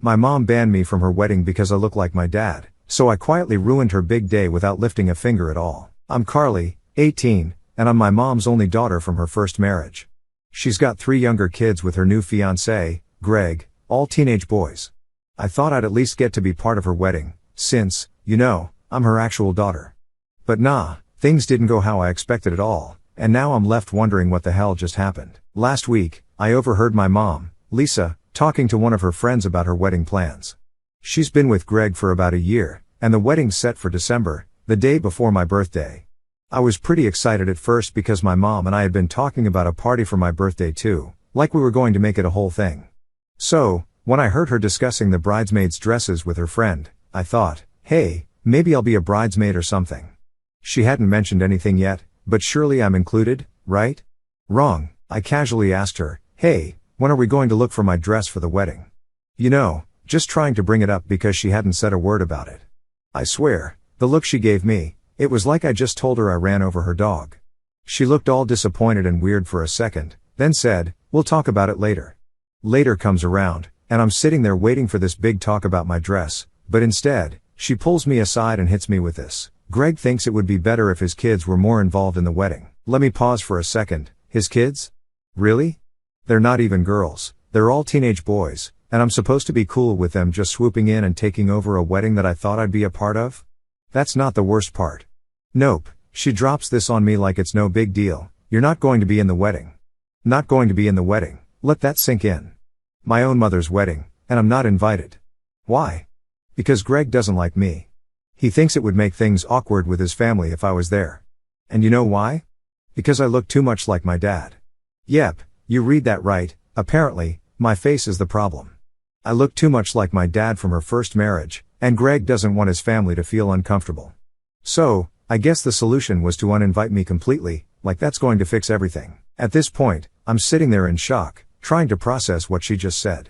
My mom banned me from her wedding because I look like my dad, so I quietly ruined her big day without lifting a finger at all. I'm Carly, 18, and I'm my mom's only daughter from her first marriage. She's got 3 younger kids with her new fiancé, Greg, all teenage boys. I thought I'd at least get to be part of her wedding, since, I'm her actual daughter. But nah, things didn't go how I expected at all, and now I'm left wondering what the hell just happened. Last week, I overheard my mom, Lisa, talking to one of her friends about her wedding plans. She's been with Greg for about a year, and the wedding's set for December, the day before my birthday. I was pretty excited at first because my mom and I had been talking about a party for my birthday too, like we were going to make it a whole thing. So, when I heard her discussing the bridesmaids' dresses with her friend, I thought, hey, maybe I'll be a bridesmaid or something. She hadn't mentioned anything yet, but surely I'm included, right? Wrong. I casually asked her, hey, when are we going to look for my dress for the wedding? Just trying to bring it up because she hadn't said a word about it. I swear, the look she gave me, it was like I just told her I ran over her dog. She looked all disappointed and weird for a second, then said, we'll talk about it later. Later comes around, and I'm sitting there waiting for this big talk about my dress, but instead, she pulls me aside and hits me with this. Greg thinks it would be better if his kids were more involved in the wedding. Let me pause for a second. His kids? Really? They're not even girls, they're all teenage boys, and I'm supposed to be cool with them just swooping in and taking over a wedding that I thought I'd be a part of? That's not the worst part. Nope, she drops this on me like it's no big deal. You're not going to be in the wedding. Not going to be in the wedding. Let that sink in. My own mother's wedding, and I'm not invited. Why? Because Greg doesn't like me. He thinks it would make things awkward with his family if I was there. And you know why? Because I look too much like my dad. Yep, you read that right, apparently, my face is the problem. I look too much like my dad from her first marriage, and Greg doesn't want his family to feel uncomfortable. So, I guess the solution was to uninvite me completely, like that's going to fix everything. At this point, I'm sitting there in shock, trying to process what she just said.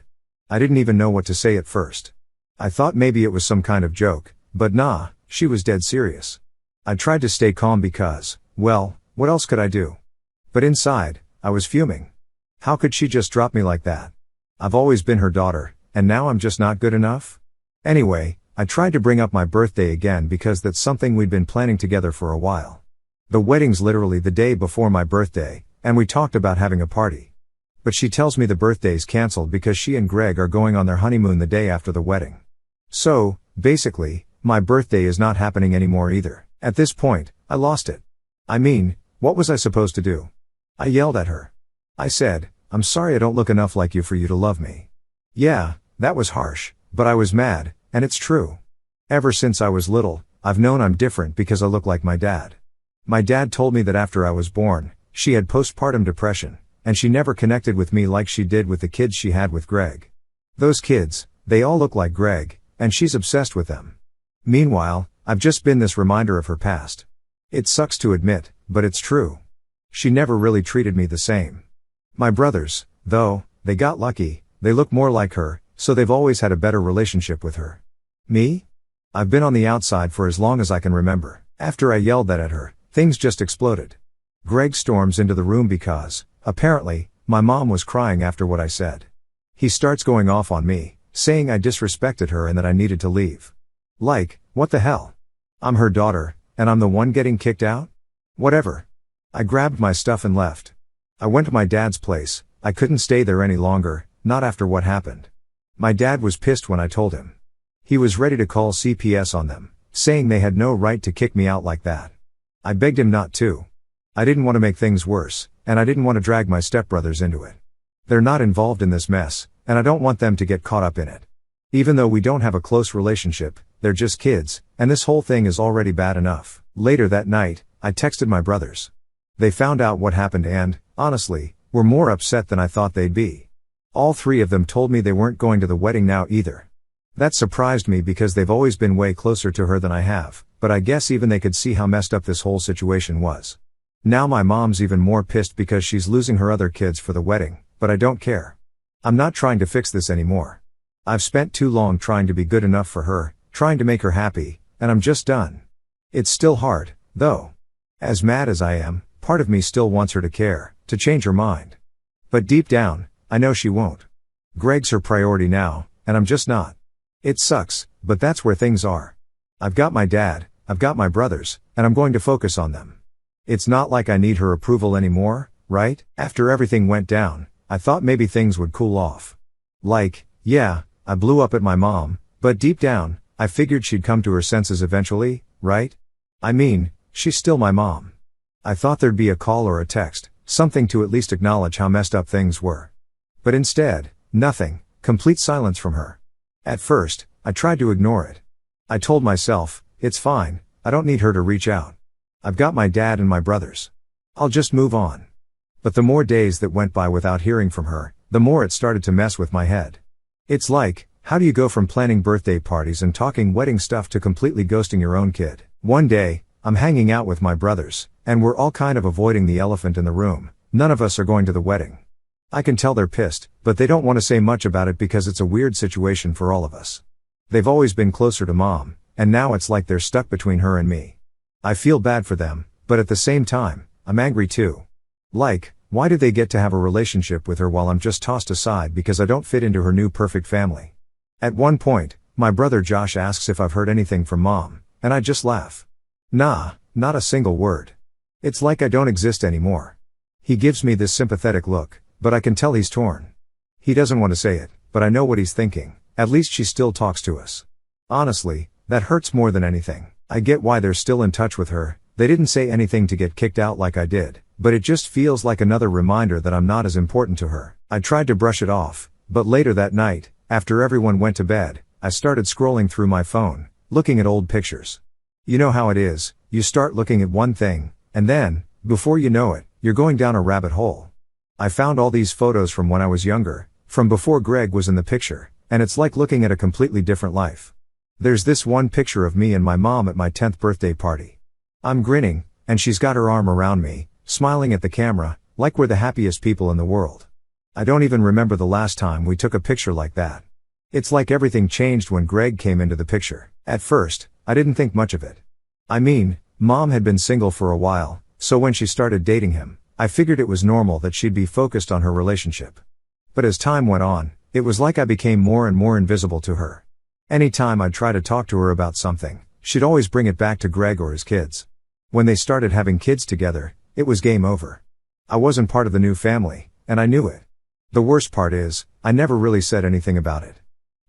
I didn't even know what to say at first. I thought maybe it was some kind of joke, but nah, she was dead serious. I tried to stay calm because, well, what else could I do? But inside, I was fuming. How could she just drop me like that? I've always been her daughter, and now I'm just not good enough? Anyway, I tried to bring up my birthday again because that's something we'd been planning together for a while. The wedding's literally the day before my birthday, and we talked about having a party. But she tells me the birthday's cancelled because she and Greg are going on their honeymoon the day after the wedding. So, basically, my birthday is not happening anymore either. At this point, I lost it. I mean, what was I supposed to do? I yelled at her. I said, I'm sorry I don't look enough like you for you to love me. Yeah, that was harsh, but I was mad, and it's true. Ever since I was little, I've known I'm different because I look like my dad. My dad told me that after I was born, she had postpartum depression, and she never connected with me like she did with the kids she had with Greg. Those kids, they all look like Greg, and she's obsessed with them. Meanwhile, I've just been this reminder of her past. It sucks to admit, but it's true. She never really treated me the same. My brothers, though, they got lucky, they look more like her, so they've always had a better relationship with her. Me? I've been on the outside for as long as I can remember. After I yelled that at her, things just exploded. Greg storms into the room because, apparently, my mom was crying after what I said. He starts going off on me, saying I disrespected her and that I needed to leave. Like, what the hell? I'm her daughter, and I'm the one getting kicked out? Whatever. I grabbed my stuff and left. I went to my dad's place. I couldn't stay there any longer, not after what happened. My dad was pissed when I told him. He was ready to call CPS on them, saying they had no right to kick me out like that. I begged him not to. I didn't want to make things worse, and I didn't want to drag my stepbrothers into it. They're not involved in this mess, and I don't want them to get caught up in it. Even though we don't have a close relationship, they're just kids, and this whole thing is already bad enough. Later that night, I texted my brothers. They found out what happened and, honestly, were more upset than I thought they'd be. All 3 of them told me they weren't going to the wedding now either. That surprised me because they've always been way closer to her than I have, but I guess even they could see how messed up this whole situation was. Now my mom's even more pissed because she's losing her other kids for the wedding, but I don't care. I'm not trying to fix this anymore. I've spent too long trying to be good enough for her, trying to make her happy, and I'm just done. It's still hard, though. As mad as I am, part of me still wants her to care, to change her mind. But deep down, I know she won't. Greg's her priority now, and I'm just not. It sucks, but that's where things are. I've got my dad, I've got my brothers, and I'm going to focus on them. It's not like I need her approval anymore, right? After everything went down, I thought maybe things would cool off. Like, yeah, I blew up at my mom, but deep down, I figured she'd come to her senses eventually, right? I mean, she's still my mom. I thought there'd be a call or a text, something to at least acknowledge how messed up things were. But instead, nothing, complete silence from her. At first, I tried to ignore it. I told myself, it's fine, I don't need her to reach out. I've got my dad and my brothers. I'll just move on. But the more days that went by without hearing from her, the more it started to mess with my head. It's like, how do you go from planning birthday parties and talking wedding stuff to completely ghosting your own kid? One day, I'm hanging out with my brothers, and we're all kind of avoiding the elephant in the room. None of us are going to the wedding. I can tell they're pissed, but they don't want to say much about it because it's a weird situation for all of us. They've always been closer to mom, and now it's like they're stuck between her and me. I feel bad for them, but at the same time, I'm angry too. Like, why do they get to have a relationship with her while I'm just tossed aside because I don't fit into her new perfect family? At one point, my brother Josh asks if I've heard anything from mom, and I just laugh. Nah, not a single word. It's like I don't exist anymore. He gives me this sympathetic look, but I can tell he's torn. He doesn't want to say it, but I know what he's thinking. At least she still talks to us. Honestly, that hurts more than anything. I get why they're still in touch with her. They didn't say anything to get kicked out like I did, but it just feels like another reminder that I'm not as important to her. I tried to brush it off, but later that night, after everyone went to bed, I started scrolling through my phone, looking at old pictures. You know how it is, you start looking at one thing, and then, before you know it, you're going down a rabbit hole. I found all these photos from when I was younger, from before Greg was in the picture, and it's like looking at a completely different life. There's this one picture of me and my mom at my 10th birthday party. I'm grinning, and she's got her arm around me, smiling at the camera, like we're the happiest people in the world. I don't even remember the last time we took a picture like that. It's like everything changed when Greg came into the picture. At first, I didn't think much of it. I mean, mom had been single for a while, so when she started dating him, I figured it was normal that she'd be focused on her relationship. But as time went on, it was like I became more and more invisible to her. Anytime I'd try to talk to her about something, she'd always bring it back to Greg or his kids. When they started having kids together, it was game over. I wasn't part of the new family, and I knew it. The worst part is, I never really said anything about it.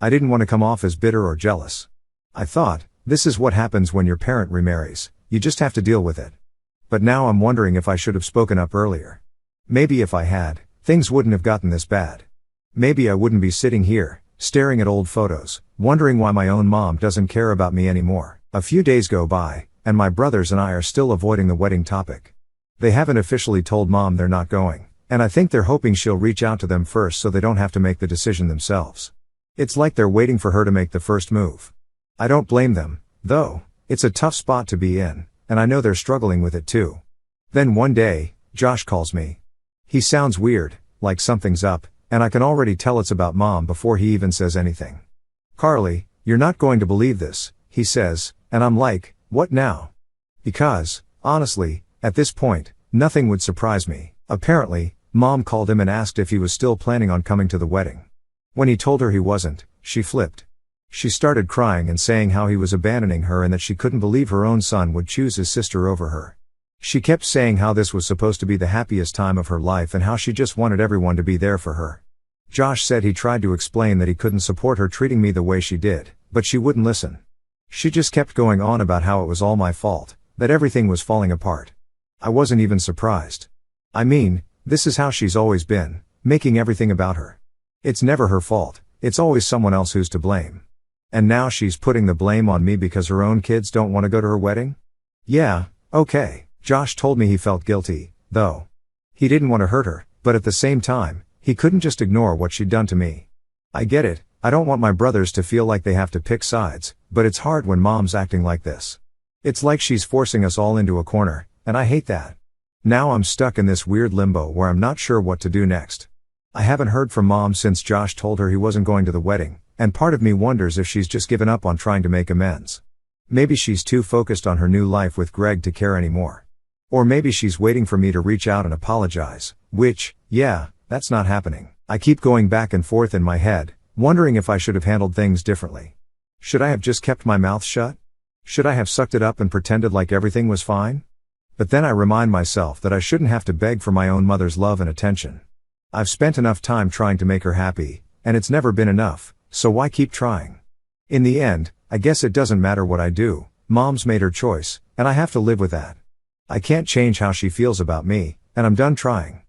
I didn't want to come off as bitter or jealous. I thought, this is what happens when your parent remarries, you just have to deal with it. But now I'm wondering if I should have spoken up earlier. Maybe if I had, things wouldn't have gotten this bad. Maybe I wouldn't be sitting here, staring at old photos, wondering why my own mom doesn't care about me anymore. A few days go by, and my brothers and I are still avoiding the wedding topic. They haven't officially told mom they're not going, and I think they're hoping she'll reach out to them first so they don't have to make the decision themselves. It's like they're waiting for her to make the first move. I don't blame them, though. It's a tough spot to be in, and I know they're struggling with it too. Then one day, Josh calls me. He sounds weird, like something's up, and I can already tell it's about mom before he even says anything. Carly, you're not going to believe this, he says, and I'm like, what now? Because, honestly, at this point, nothing would surprise me. Apparently, mom called him and asked if he was still planning on coming to the wedding. When he told her he wasn't, she flipped. She started crying and saying how he was abandoning her and that she couldn't believe her own son would choose his sister over her. She kept saying how this was supposed to be the happiest time of her life and how she just wanted everyone to be there for her. Josh said he tried to explain that he couldn't support her treating me the way she did, but she wouldn't listen. She just kept going on about how it was all my fault, that everything was falling apart. I wasn't even surprised. I mean, this is how she's always been, making everything about her. It's never her fault, it's always someone else who's to blame. And now she's putting the blame on me because her own kids don't want to go to her wedding? Yeah, okay. Josh told me he felt guilty, though. He didn't want to hurt her, but at the same time, he couldn't just ignore what she'd done to me. I get it, I don't want my brothers to feel like they have to pick sides, but it's hard when mom's acting like this. It's like she's forcing us all into a corner, and I hate that. Now I'm stuck in this weird limbo where I'm not sure what to do next. I haven't heard from mom since Josh told her he wasn't going to the wedding, and part of me wonders if she's just given up on trying to make amends. Maybe she's too focused on her new life with Greg to care anymore. Or maybe she's waiting for me to reach out and apologize, which, yeah, that's not happening. I keep going back and forth in my head, wondering if I should have handled things differently. Should I have just kept my mouth shut? Should I have sucked it up and pretended like everything was fine? But then I remind myself that I shouldn't have to beg for my own mother's love and attention. I've spent enough time trying to make her happy, and it's never been enough, so why keep trying? In the end, I guess it doesn't matter what I do. Mom's made her choice, and I have to live with that. I can't change how she feels about me, and I'm done trying.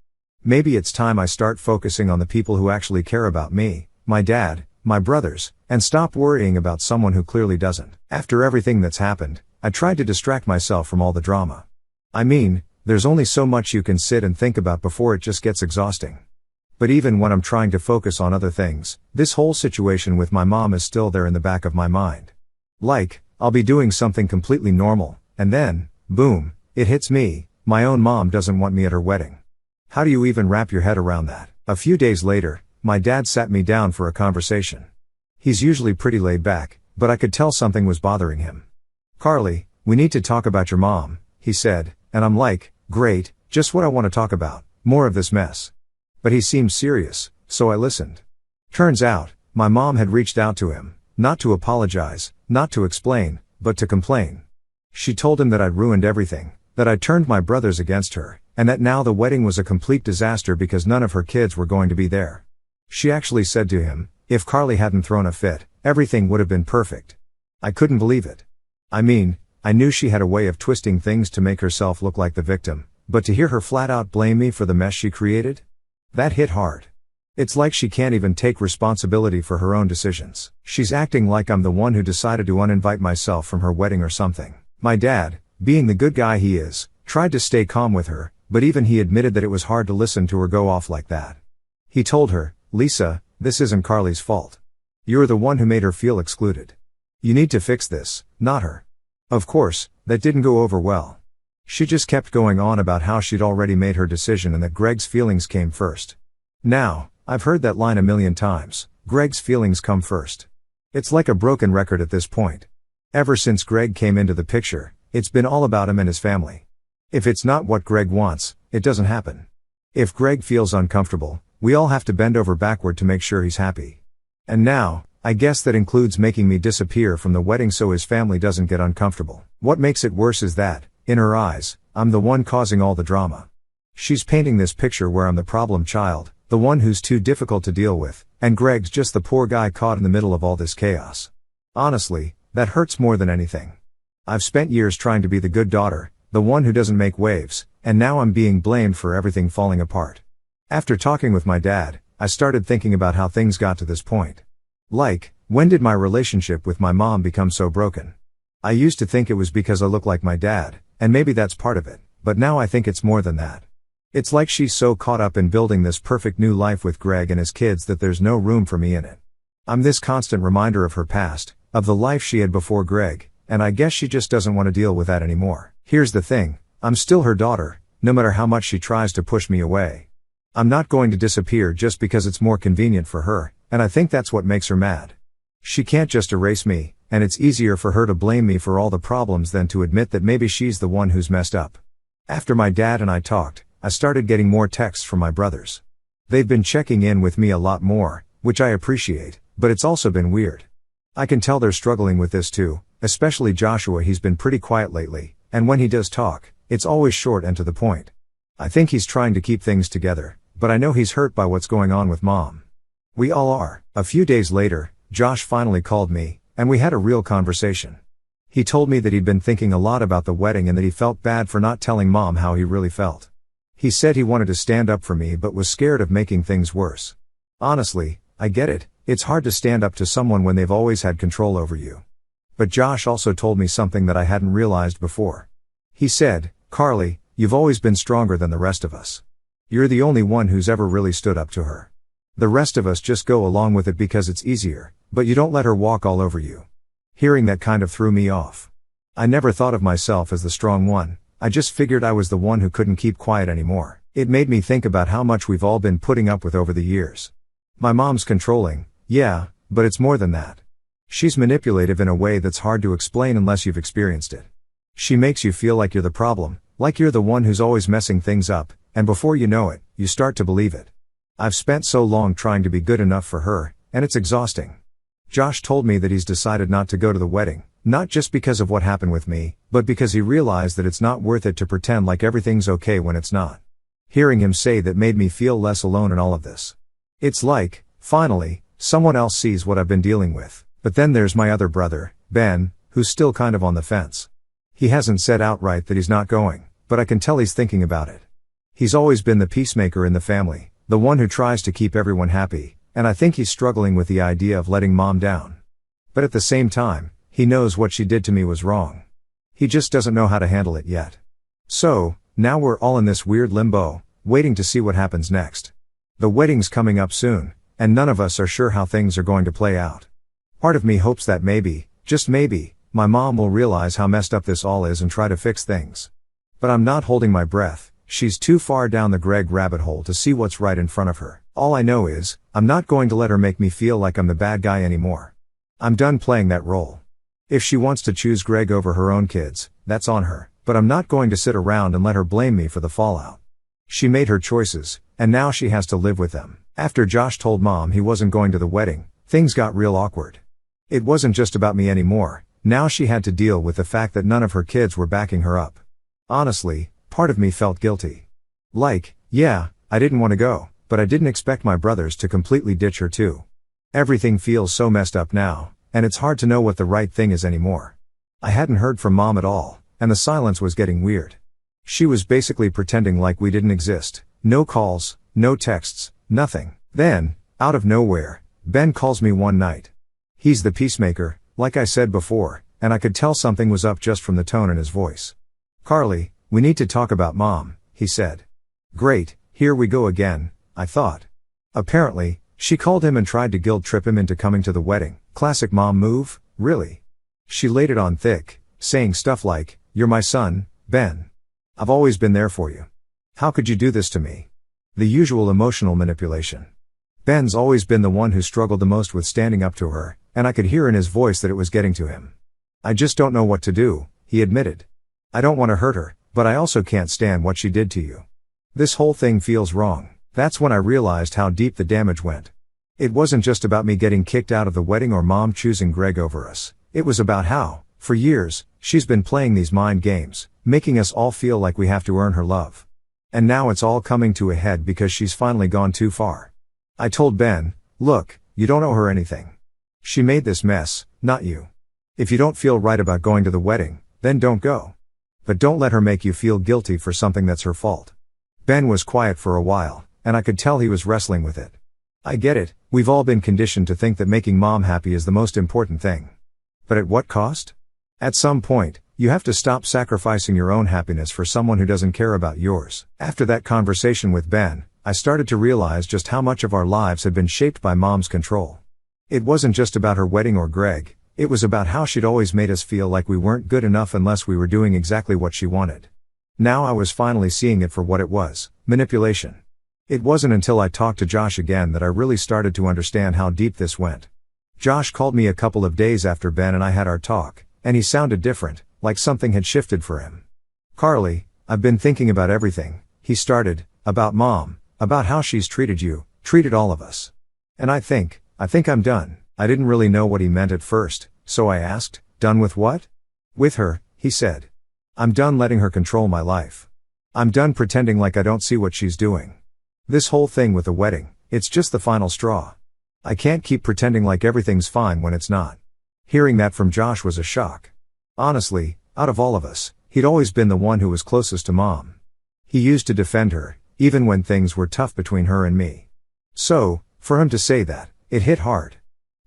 Maybe it's time I start focusing on the people who actually care about me, my dad, my brothers, and stop worrying about someone who clearly doesn't. After everything that's happened, I tried to distract myself from all the drama. I mean, there's only so much you can sit and think about before it just gets exhausting. But even when I'm trying to focus on other things, this whole situation with my mom is still there in the back of my mind. Like, I'll be doing something completely normal, and then, boom, it hits me, my own mom doesn't want me at her wedding. How do you even wrap your head around that? A few days later, my dad sat me down for a conversation. He's usually pretty laid back, but I could tell something was bothering him. "Carly, we need to talk about your mom," he said, and I'm like, great, just what I want to talk about, more of this mess. But he seemed serious, so I listened. Turns out, my mom had reached out to him, not to apologize, not to explain, but to complain. She told him that I'd ruined everything, that I'd turned my brothers against her, and that now the wedding was a complete disaster because none of her kids were going to be there. She actually said to him, if Carly hadn't thrown a fit, everything would have been perfect. I couldn't believe it. I mean, I knew she had a way of twisting things to make herself look like the victim, but to hear her flat out blame me for the mess she created? That hit hard. It's like she can't even take responsibility for her own decisions. She's acting like I'm the one who decided to uninvite myself from her wedding or something. My dad, being the good guy he is, tried to stay calm with her, but even he admitted that it was hard to listen to her go off like that. He told her, "Lisa, this isn't Carly's fault. You're the one who made her feel excluded. You need to fix this, not her." Of course, that didn't go over well. She just kept going on about how she'd already made her decision and that Greg's feelings came first. Now, I've heard that line a million times, Greg's feelings come first. It's like a broken record at this point. Ever since Greg came into the picture, it's been all about him and his family. If it's not what Greg wants, it doesn't happen. If Greg feels uncomfortable, we all have to bend over backward to make sure he's happy. And now, I guess that includes making me disappear from the wedding so his family doesn't get uncomfortable. What makes it worse is that, in her eyes, I'm the one causing all the drama. She's painting this picture where I'm the problem child, the one who's too difficult to deal with, and Greg's just the poor guy caught in the middle of all this chaos. Honestly, that hurts more than anything. I've spent years trying to be the good daughter, the one who doesn't make waves, and now I'm being blamed for everything falling apart. After talking with my dad, I started thinking about how things got to this point. Like, when did my relationship with my mom become so broken? I used to think it was because I look like my dad, and maybe that's part of it, but now I think it's more than that. It's like she's so caught up in building this perfect new life with Greg and his kids that there's no room for me in it. I'm this constant reminder of her past, of the life she had before Greg, and I guess she just doesn't want to deal with that anymore. Here's the thing, I'm still her daughter, no matter how much she tries to push me away. I'm not going to disappear just because it's more convenient for her, and I think that's what makes her mad. She can't just erase me, and it's easier for her to blame me for all the problems than to admit that maybe she's the one who's messed up. After my dad and I talked, I started getting more texts from my brothers. They've been checking in with me a lot more, which I appreciate, but it's also been weird. I can tell they're struggling with this too, especially Joshua. He's been pretty quiet lately, and when he does talk, it's always short and to the point. I think he's trying to keep things together, but I know he's hurt by what's going on with Mom. We all are. A few days later, Josh finally called me, and we had a real conversation. He told me that he'd been thinking a lot about the wedding and that he felt bad for not telling Mom how he really felt. He said he wanted to stand up for me but was scared of making things worse. Honestly, I get it, it's hard to stand up to someone when they've always had control over you. But Josh also told me something that I hadn't realized before. He said, "Carly, you've always been stronger than the rest of us. You're the only one who's ever really stood up to her. The rest of us just go along with it because it's easier, but you don't let her walk all over you." Hearing that kind of threw me off. I never thought of myself as the strong one, I just figured I was the one who couldn't keep quiet anymore. It made me think about how much we've all been putting up with over the years. My mom's controlling, yeah, but it's more than that. She's manipulative in a way that's hard to explain unless you've experienced it. She makes you feel like you're the problem, like you're the one who's always messing things up, and before you know it, you start to believe it. I've spent so long trying to be good enough for her, and it's exhausting. Josh told me that he's decided not to go to the wedding, not just because of what happened with me, but because he realized that it's not worth it to pretend like everything's okay when it's not. Hearing him say that made me feel less alone in all of this. It's like, finally, someone else sees what I've been dealing with. But then there's my other brother, Ben, who's still kind of on the fence. He hasn't said outright that he's not going, but I can tell he's thinking about it. He's always been the peacemaker in the family, the one who tries to keep everyone happy, and I think he's struggling with the idea of letting Mom down. But at the same time, he knows what she did to me was wrong. He just doesn't know how to handle it yet. So, now we're all in this weird limbo, waiting to see what happens next. The wedding's coming up soon, and none of us are sure how things are going to play out. Part of me hopes that maybe, just maybe, my mom will realize how messed up this all is and try to fix things. But I'm not holding my breath. She's too far down the Greg rabbit hole to see what's right in front of her. All I know is, I'm not going to let her make me feel like I'm the bad guy anymore. I'm done playing that role. If she wants to choose Greg over her own kids, that's on her, but I'm not going to sit around and let her blame me for the fallout. She made her choices, and now she has to live with them. After Josh told Mom he wasn't going to the wedding, things got real awkward. It wasn't just about me anymore. Now she had to deal with the fact that none of her kids were backing her up. Honestly, part of me felt guilty. Like, yeah, I didn't want to go, but I didn't expect my brothers to completely ditch her too. Everything feels so messed up now, and it's hard to know what the right thing is anymore. I hadn't heard from Mom at all, and the silence was getting weird. She was basically pretending like we didn't exist. No calls, no texts, nothing. Then, out of nowhere, Ben calls me one night. He's the peacemaker, like I said before, and I could tell something was up just from the tone in his voice. "Carly, we need to talk about Mom," he said. Great, here we go again, I thought. Apparently, she called him and tried to guilt trip him into coming to the wedding. Classic mom move, really. She laid it on thick, saying stuff like, "You're my son, Ben. I've always been there for you. How could you do this to me?" The usual emotional manipulation. Ben's always been the one who struggled the most with standing up to her, and I could hear in his voice that it was getting to him. "I just don't know what to do," he admitted. "I don't want to hurt her, but I also can't stand what she did to you. This whole thing feels wrong." That's when I realized how deep the damage went. It wasn't just about me getting kicked out of the wedding or Mom choosing Greg over us. It was about how, for years, she's been playing these mind games, making us all feel like we have to earn her love. And now it's all coming to a head because she's finally gone too far. I told Ben, "Look, you don't owe her anything. She made this mess, not you. If you don't feel right about going to the wedding, then don't go. But don't let her make you feel guilty for something that's her fault." Ben was quiet for a while, and I could tell he was wrestling with it. I get it, we've all been conditioned to think that making Mom happy is the most important thing. But at what cost? At some point, you have to stop sacrificing your own happiness for someone who doesn't care about yours. After that conversation with Ben, I started to realize just how much of our lives had been shaped by Mom's control. It wasn't just about her wedding or Greg, it was about how she'd always made us feel like we weren't good enough unless we were doing exactly what she wanted. Now I was finally seeing it for what it was, manipulation. It wasn't until I talked to Josh again that I really started to understand how deep this went. Josh called me a couple of days after Ben and I had our talk, and he sounded different, like something had shifted for him. "Carly, I've been thinking about everything," he started, "about Mom, about how she's treated you, treated all of us. And I think I'm done." I didn't really know what he meant at first, so I asked, "Done with what?" "With her," he said. "I'm done letting her control my life. I'm done pretending like I don't see what she's doing. This whole thing with the wedding, it's just the final straw. I can't keep pretending like everything's fine when it's not." Hearing that from Josh was a shock. Honestly, out of all of us, he'd always been the one who was closest to Mom. He used to defend her, even when things were tough between her and me. So, for him to say that, it hit hard.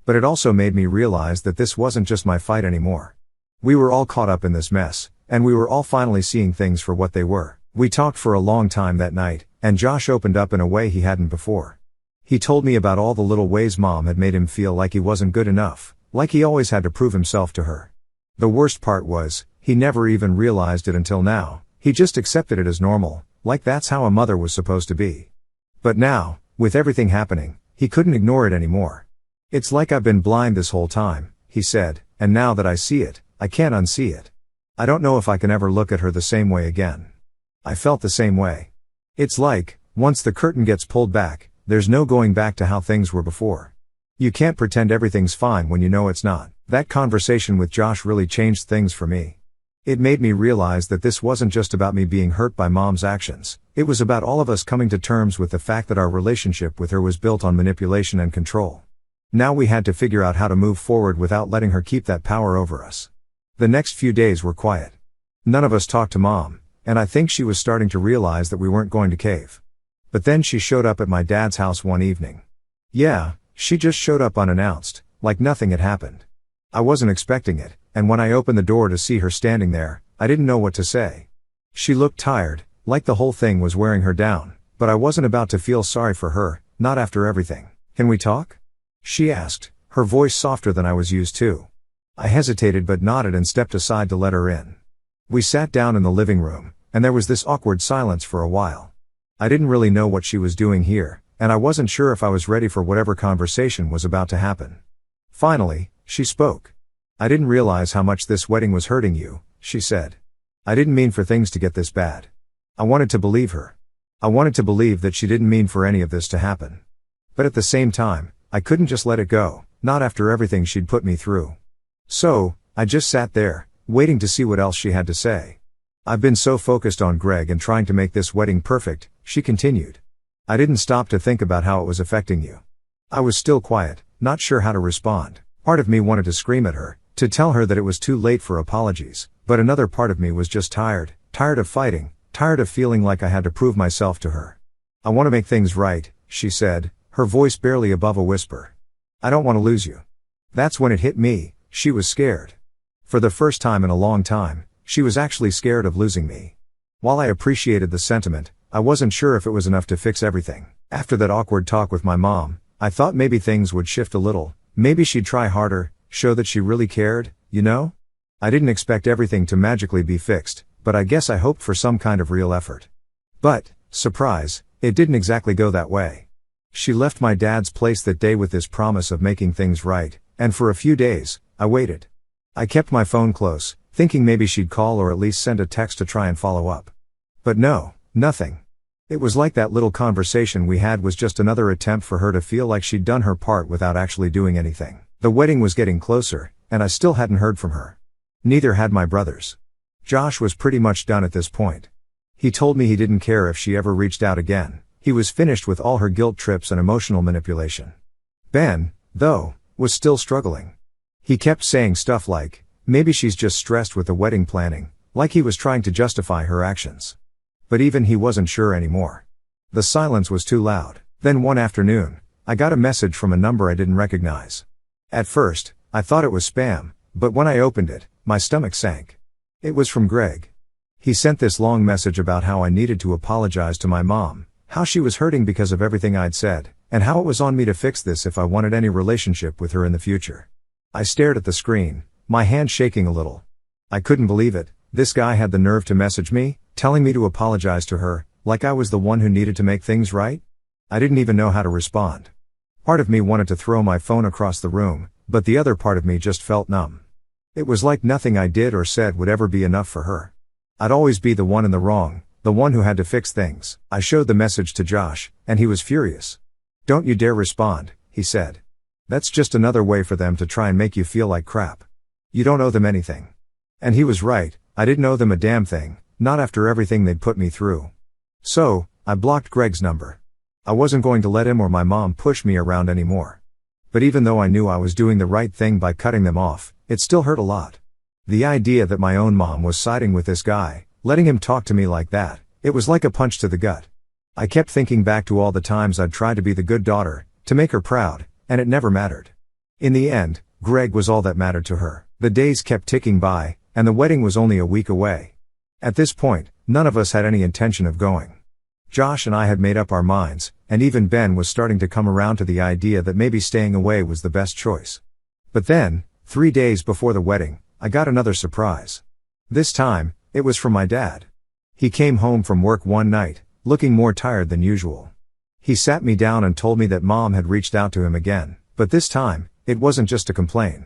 But it also made me realize that this wasn't just my fight anymore. We were all caught up in this mess, and we were all finally seeing things for what they were. We talked for a long time that night, and Josh opened up in a way he hadn't before. He told me about all the little ways Mom had made him feel like he wasn't good enough, like he always had to prove himself to her. The worst part was, he never even realized it until now. He just accepted it as normal, like that's how a mother was supposed to be. But now, with everything happening, he couldn't ignore it anymore. "It's like I've been blind this whole time," he said, "and now that I see it, I can't unsee it. I don't know if I can ever look at her the same way again." I felt the same way. It's like, once the curtain gets pulled back, there's no going back to how things were before. You can't pretend everything's fine when you know it's not. That conversation with Josh really changed things for me. It made me realize that this wasn't just about me being hurt by Mom's actions. It was about all of us coming to terms with the fact that our relationship with her was built on manipulation and control. Now we had to figure out how to move forward without letting her keep that power over us. The next few days were quiet. None of us talked to Mom, and I think she was starting to realize that we weren't going to cave. But then she showed up at my dad's house one evening. Yeah, she just showed up unannounced, like nothing had happened. I wasn't expecting it, and when I opened the door to see her standing there, I didn't know what to say. She looked tired, like the whole thing was wearing her down, but I wasn't about to feel sorry for her, not after everything. "Can we talk?" she asked, her voice softer than I was used to. I hesitated but nodded and stepped aside to let her in. We sat down in the living room, and there was this awkward silence for a while. I didn't really know what she was doing here, and I wasn't sure if I was ready for whatever conversation was about to happen. Finally, she spoke. "I didn't realize how much this wedding was hurting you," she said. "I didn't mean for things to get this bad." I wanted to believe her. I wanted to believe that she didn't mean for any of this to happen. But at the same time, I couldn't just let it go, not after everything she'd put me through. So, I just sat there, waiting to see what else she had to say. "I've been so focused on Greg and trying to make this wedding perfect," she continued. "I didn't stop to think about how it was affecting you." I was still quiet, not sure how to respond. Part of me wanted to scream at her, to tell her that it was too late for apologies, but another part of me was just tired of fighting, tired of feeling like I had to prove myself to her. "I want to make things right," she said, her voice barely above a whisper. "I don't want to lose you." That's when it hit me, she was scared. For the first time in a long time, she was actually scared of losing me. While I appreciated the sentiment, I wasn't sure if it was enough to fix everything. After that awkward talk with my mom, I thought maybe things would shift a little, maybe she'd try harder, show that she really cared, you know? I didn't expect everything to magically be fixed, but I guess I hoped for some kind of real effort. But, surprise, it didn't exactly go that way. She left my dad's place that day with this promise of making things right, and for a few days, I waited. I kept my phone close, thinking maybe she'd call or at least send a text to try and follow up. But no, nothing. It was like that little conversation we had was just another attempt for her to feel like she'd done her part without actually doing anything. The wedding was getting closer, and I still hadn't heard from her. Neither had my brothers. Josh was pretty much done at this point. He told me he didn't care if she ever reached out again. He was finished with all her guilt trips and emotional manipulation. Ben, though, was still struggling. He kept saying stuff like, maybe she's just stressed with the wedding planning, like he was trying to justify her actions. But even he wasn't sure anymore. The silence was too loud. Then one afternoon, I got a message from a number I didn't recognize. At first, I thought it was spam, but when I opened it, my stomach sank. It was from Greg. He sent this long message about how I needed to apologize to my mom, how she was hurting because of everything I'd said, and how it was on me to fix this if I wanted any relationship with her in the future. I stared at the screen, my hand shaking a little. I couldn't believe it. This guy had the nerve to message me, telling me to apologize to her, like I was the one who needed to make things right? I didn't even know how to respond. Part of me wanted to throw my phone across the room, but the other part of me just felt numb. It was like nothing I did or said would ever be enough for her. I'd always be the one in the wrong, the one who had to fix things. I showed the message to Josh, and he was furious. "Don't you dare respond," he said. "That's just another way for them to try and make you feel like crap. You don't owe them anything." And he was right, I didn't owe them a damn thing, not after everything they'd put me through. So, I blocked Greg's number. I wasn't going to let him or my mom push me around anymore. But even though I knew I was doing the right thing by cutting them off, it still hurt a lot. The idea that my own mom was siding with this guy, letting him talk to me like that, it was like a punch to the gut. I kept thinking back to all the times I'd tried to be the good daughter, to make her proud, and it never mattered. In the end, Greg was all that mattered to her. The days kept ticking by, and the wedding was only a week away. At this point, none of us had any intention of going. Josh and I had made up our minds, and even Ben was starting to come around to the idea that maybe staying away was the best choice. But then, 3 days before the wedding, I got another surprise. This time, it was from my dad. He came home from work one night, looking more tired than usual. He sat me down and told me that Mom had reached out to him again, but this time, it wasn't just to complain.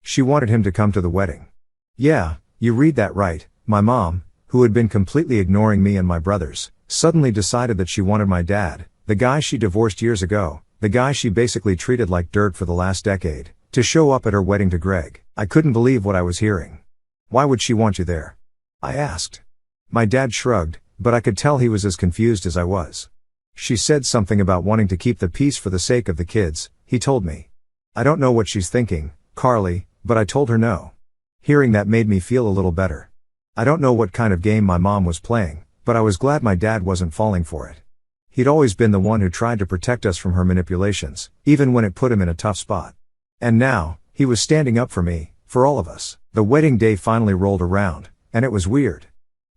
She wanted him to come to the wedding. Yeah, you read that right, my mom, who had been completely ignoring me and my brothers, suddenly decided that she wanted my dad, the guy she divorced years ago, the guy she basically treated like dirt for the last decade, to show up at her wedding to Greg. I couldn't believe what I was hearing. Why would she want you there? I asked. My dad shrugged, but I could tell he was as confused as I was. She said something about wanting to keep the peace for the sake of the kids, he told me. I don't know what she's thinking, Carly, but I told her no. Hearing that made me feel a little better. I don't know what kind of game my mom was playing, but I was glad my dad wasn't falling for it. He'd always been the one who tried to protect us from her manipulations, even when it put him in a tough spot. And now, he was standing up for me, for all of us. The wedding day finally rolled around, and it was weird.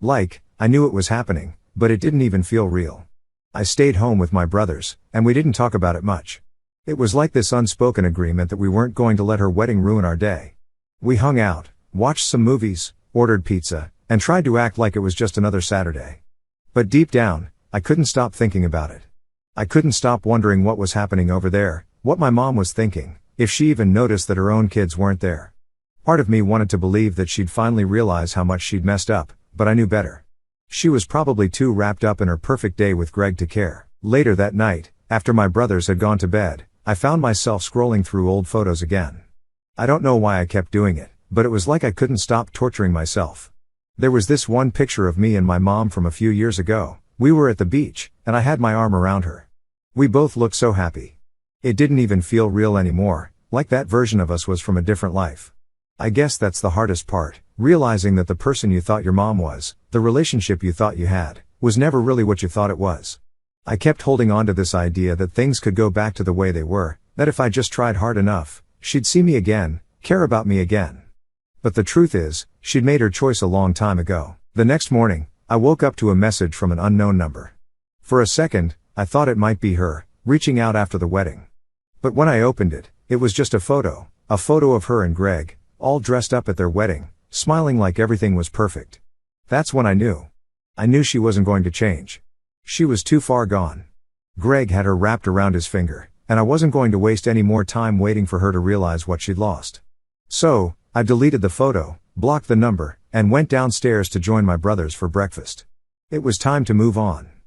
I knew it was happening, but it didn't even feel real. I stayed home with my brothers, and we didn't talk about it much. It was like this unspoken agreement that we weren't going to let her wedding ruin our day. We hung out, watched some movies, ordered pizza, and tried to act like it was just another Saturday. But deep down, I couldn't stop thinking about it. I couldn't stop wondering what was happening over there, what my mom was thinking, if she even noticed that her own kids weren't there. Part of me wanted to believe that she'd finally realize how much she'd messed up, but I knew better. She was probably too wrapped up in her perfect day with Greg to care. Later that night, after my brothers had gone to bed, I found myself scrolling through old photos again. I don't know why I kept doing it, but it was like I couldn't stop torturing myself. There was this one picture of me and my mom from a few years ago. We were at the beach, and I had my arm around her. We both looked so happy. It didn't even feel real anymore, like that version of us was from a different life. I guess that's the hardest part, realizing that the person you thought your mom was, the relationship you thought you had, was never really what you thought it was. I kept holding on to this idea that things could go back to the way they were, that if I just tried hard enough, she'd see me again, care about me again. But the truth is, she'd made her choice a long time ago. The next morning, I woke up to a message from an unknown number. For a second, I thought it might be her, reaching out after the wedding. But when I opened it, it was just a photo of her and Greg, all dressed up at their wedding, smiling like everything was perfect. That's when I knew. I knew she wasn't going to change. She was too far gone. Greg had her wrapped around his finger, and I wasn't going to waste any more time waiting for her to realize what she'd lost. So, I deleted the photo, blocked the number, and went downstairs to join my brothers for breakfast. It was time to move on.